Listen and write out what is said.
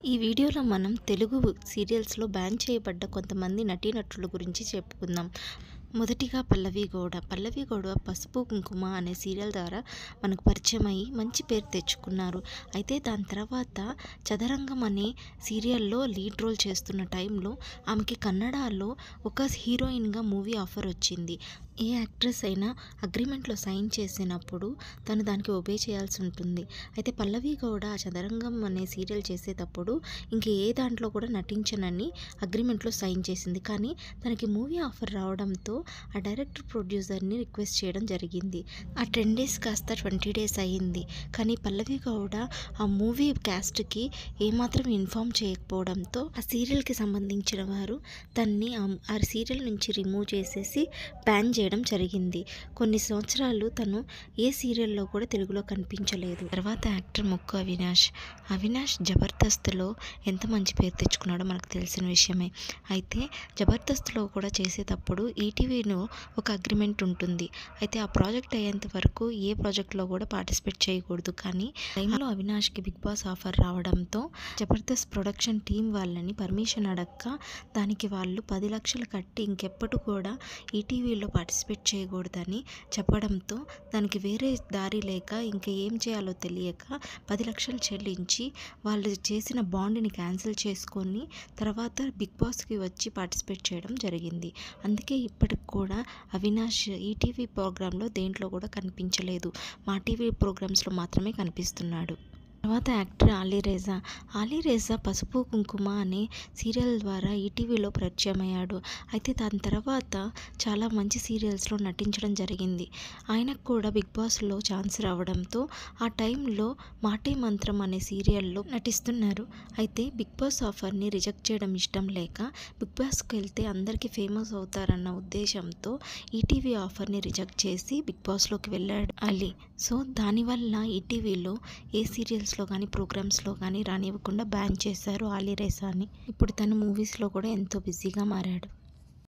ఈ వీడియోలో మనం తెలుగు సీరియల్స్‌లో బ్యాన్ చేయబడ్డ కొంతమంది నటీనటుల గురించి చెప్పుకుందాం. మొదటిగా పల్లవి గౌడ. పల్లవి గౌడ 'పసుపు కుంకుమ' అనే సీరియల్ ద్వారా మనకు పరిచయమయ్యి మంచి పేరు తెచ్చుకున్నారు. అయితే దాని తర్వాత 'చదరంగం' అనే సీరియల్‌లో లీడ్ రోల్ చేస్తున్న టైంలో ఆమెకి కన్నడలో ఒక హీరోయిన్‌గా మూవీ ఆఫర్ వచ్చింది. ఏ యాక్ట్రెస్ అయినా అగ్రీమెంట్‌లో సైన్ చేసినప్పుడు తను దానికి ఒబే చేయాల్సి ఉంటుంది. అయితే పల్లవి గౌడ 'చదరంగం' అనే సీరియల్ చేసేటప్పుడు ఇంక ఏ దాంట్లో కూడా నటించనని అగ్రీమెంట్‌లో సైన్ చేసింది. కానీ తనకి మూవీ ఆఫర్ రావడంతో ఆ డైరెక్టర్, ప్రొడ్యూసర్‌ని రిక్వెస్ట్ చేయడం జరిగింది. ఆ 10 డేస్ కాస్త 20 డేస్ అయింది. కానీ పల్లవి గౌడ ఆ మూవీ క్యాస్ట్‌కి ఏమాత్రం ఇన్ఫార్మ్ చేయకపోవడంతో ఆ సీరియల్‌కి సంబంధించిన వారు తన్ని ఆ సీరియల్ నుంచి రిమూవ్ చేసేసి బ్యాన్ చేయడం జరిగింది. కొన్ని సంవత్సరాలు తను ఏ సీరియల్‌లో కూడా తెలుగులో కనిపించలేదు. తర్వాత యాక్టర్ ముక్కు అవినాష్. అవినాష్ 'జబర్దస్త్'లో ఎంత మంచి పేరు తెచ్చుకున్నాడో మనకు తెలిసిన విషయమే. అయితే 'జబర్దస్త్'లో కూడా చేసేటప్పుడు ఈటీవీలో ఒక అగ్రిమెంట్ ఉంటుంది. అయితే ఆ ప్రాజెక్ట్ అయ్యేంత వరకు ఏ ప్రాజెక్ట్‌లో కూడా పార్టిసిపేట్ చేయకూడదు. కానీ టైంలో అవినాష్‌కి బిగ్ బాస్ ఆఫర్ రావడంతో జబర్దస్త్ ప్రొడక్షన్ టీం వాళ్ళని పర్మిషన్ అడక్క దానికి వాళ్ళు 10 లక్షలు కట్టి ఇంకెప్పుడు కూడా ఈటీవీలో పార్టిసిపేట్ చేయకూడదని చెప్పడంతో దానికి వేరే దారి లేక ఇంక ఏం చేయాలో తెలియక 10 లక్షలు చెల్లించి వాళ్ళు చేసిన బాండ్‌ని క్యాన్సిల్ చేసుకొని తర్వాత బిగ్ బాస్‌కి వచ్చి పార్టిసిపేట్ చేయడం జరిగింది. అందుకే ఇప్పటికి కూడా అవినాష్ ఈటీవీ ప్రోగ్రాంలో దేంట్లో కూడా కనిపించలేదు. మా టీవీ ప్రోగ్రామ్స్‌లో మాత్రమే కనిపిస్తున్నాడు. తర్వాత యాక్టర్ అలీరేజా. అలీరేజా 'పసుపు కుంకుమ' అనే సీరియల్ ద్వారా ఈటీవీలో పరిచయమయ్యాడు. అయితే దాని తర్వాత చాలా మంచి సీరియల్స్‌లో నటించడం జరిగింది. ఆయనకు కూడా బిగ్ బాస్‌లో ఛాన్స్ రావడంతో ఆ టైంలో 'మాటే మంత్రం' అనే సీరియల్‌లో నటిస్తున్నారు. అయితే బిగ్ బాస్ ఆఫర్‌ని రిజెక్ట్ చేయడం ఇష్టం లేక బిగ్ బాస్‌కి వెళ్తే అందరికీ ఫేమస్ అవుతారన్న ఉద్దేశంతో ఈటీవీ ఆఫర్‌ని రిజెక్ట్ చేసి బిగ్ బాస్‌లోకి వెళ్ళాడు అలీ. సో దానివల్ల ఈటీవీలో ఏ సీరియల్స్‌లో కానీ, ప్రోగ్రామ్స్‌లో కానీ రానివ్వకుండా బ్యాన్ చేశారు అలీరేజాని. ఇప్పుడు తను మూవీస్‌లో కూడా ఎంతో బిజీగా మారాడు.